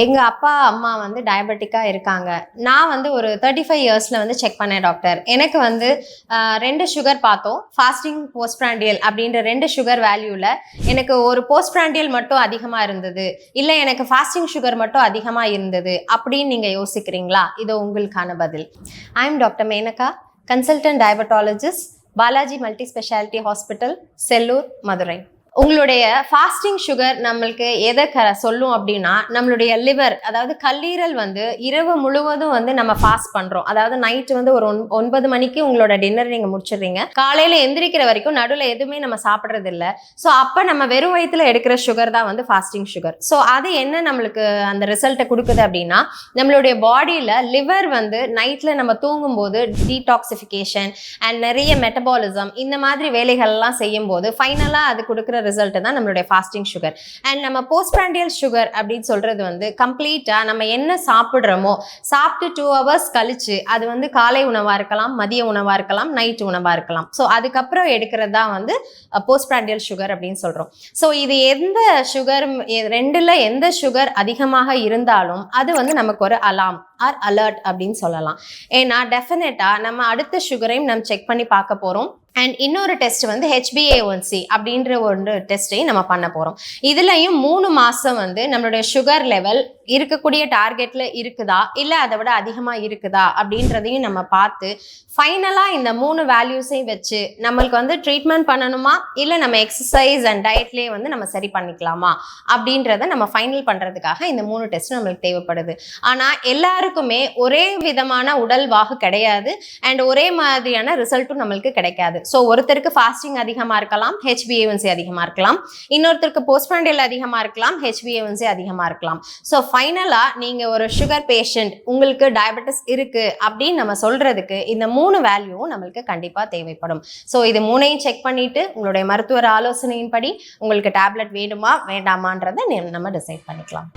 எங்க அப்பா அம்மா வந்து டயபெட்டிக்கா இருக்காங்க. நான் வந்து ஒரு 35 இயர்ஸ்ல வந்து செக் பண்ணேன் டாக்டர். எனக்கு வந்து 2 சுகர் பார்த்தோம். ஃபாஸ்டிங், போஸ்ட் பிராண்டியல் அப்படின்ற 2 சுகர் வேல்யூல எனக்கு ஒரு போஸ்ட் பிராண்டியல் மட்டும் அதிகமா இருந்தது. இல்ல எனக்கு ஃபாஸ்டிங் சுகர் மட்டும் அதிகமா இருந்தது அப்படின்னு நீங்க யோசிக்கிறீங்களா? இது உங்களுக்கான பதில். I am doctor Menaka, consultant diabetologist, Balaji Multi Speciality Hospital, Sellur, Madurai. உங்களுடைய ஃபாஸ்டிங் சுகர் நம்மளுக்கு எதை சொல்லும் அப்படின்னா, நம்மளுடைய லிவர், அதாவது கல்லீரல் வந்து இரவு முழுவதும் வந்து நம்ம ஃபாஸ்ட் பண்றோம். அதாவது நைட் வந்து ஒரு 9 மணிக்கு உங்களோட டின்னர் நீங்க முடிச்சிடுறீங்க. காலையில எந்திரிக்கிற வரைக்கும் நடுவில் எதுவுமே நம்ம சாப்பிட்றது இல்லை. ஸோ அப்போ நம்ம வெறும் வயிற்றுல எடுக்கிற சுகர் தான் வந்து ஃபாஸ்டிங் சுகர். ஸோ அது என்ன நம்மளுக்கு அந்த ரிசல்ட்டை கொடுக்குது அப்படின்னா, நம்மளுடைய பாடியில் லிவர் வந்து நைட்ல நம்ம தூங்கும்போது டீடாக்சிஃபிகேஷன் அண்ட் நிறைய மெட்டபாலிசம் இந்த மாதிரி வேலைகள்லாம் செய்யும் போது ஃபைனலாக அது கொடுக்குற ரிசல்ட் தான் நம்மளுடைய ஃபாஸ்டிங் சுகர். அண்ட் நம்ம போஸ்ட் பிராண்டியல் சுகர் அப்படின்னு சொல்றது வந்து கம்ப்ளீட்டா நம்ம என்ன சாப்பிட்றோமோ சாப்பிட்டு 2 hours கழிச்சு, அது வந்து காலை உணவா இருக்கலாம், மதிய உணவா இருக்கலாம், நைட் உணவா இருக்கலாம். ஸோ அதுக்கப்புறம் எடுக்கிறது தான் வந்து போஸ்ட் பிராண்டியல் சுகர் அப்படின்னு சொல்றோம். ஸோ இது எந்த சுகர், ரெண்டுல எந்த சுகர் அதிகமாக இருந்தாலும் அது வந்து நமக்கு ஒரு அலாம் ஆர் அலர்ட் அப்படின்னு சொல்லலாம். ஏன்னா டெஃபினட்டா நம்ம அடுத்த சுகரையும் நம்ம செக் பண்ணி பார்க்க போறோம். அண்ட் இன்னொரு டெஸ்ட் வந்து HbA1c அப்படின்ற ஒரு டெஸ்ட்டையும் நம்ம பண்ண போறோம். இதுலயும் 3 மாசம் வந்து நம்மளுடைய சுகர் லெவல் இருக்கக்கூடிய டார்கெட்ல இருக்குதா இல்ல அதை விட அதிகமா இருக்குதா அப்படின்றதையும் நம்ம பார்த்து ஃபைனலா இந்த 3 வேல்யூஸையும் வச்சு நம்மளுக்கு வந்து ட்ரீட்மெண்ட் பண்ணணுமா இல்ல நம்ம எக்ஸசைஸ் அண்ட் டயட்லயே வந்து நம்ம சரி பண்ணிக்கலாமா அப்படின்றத நம்ம ஃபைனல் பண்றதுக்காக இந்த 3 டெஸ்ட் நம்மளுக்கு தேவைப்படுது. ஆனா எல்லாருக்குமே ஒரே விதமான உடல் வாகு கிடையாது அண்ட் ஒரே மாதிரியான ரிசல்ட்டும் நம்மளுக்கு கிடைக்காது. ஸோ ஒருத்தருக்கு ஃபாஸ்டிங் அதிகமா இருக்கலாம், HbA1c அதிகமா இருக்கலாம். இன்னொருத்தருக்கு போஸ்ட் பிராண்டியல் அதிகமா இருக்கலாம், HbA1c அதிகமா இருக்கலாம். ஸோ ஃபைனலா நீங்க ஒரு சுகர் பேஷண்ட், உங்களுக்கு டயபெட்டிஸ் இருக்கு அப்படின்னு நம்ம சொல்றதுக்கு இந்த 3 வேல்யூவும் நம்மளுக்கு கண்டிப்பா தேவைப்படும். ஸோ இது 3ஐயும் செக் பண்ணிட்டு உங்களுடைய மருத்துவர் ஆலோசனையின்படி உங்களுக்கு டேப்லெட் வேணுமா வேண்டாமான்றதை நம்ம டிசைட் பண்ணிக்கலாம்.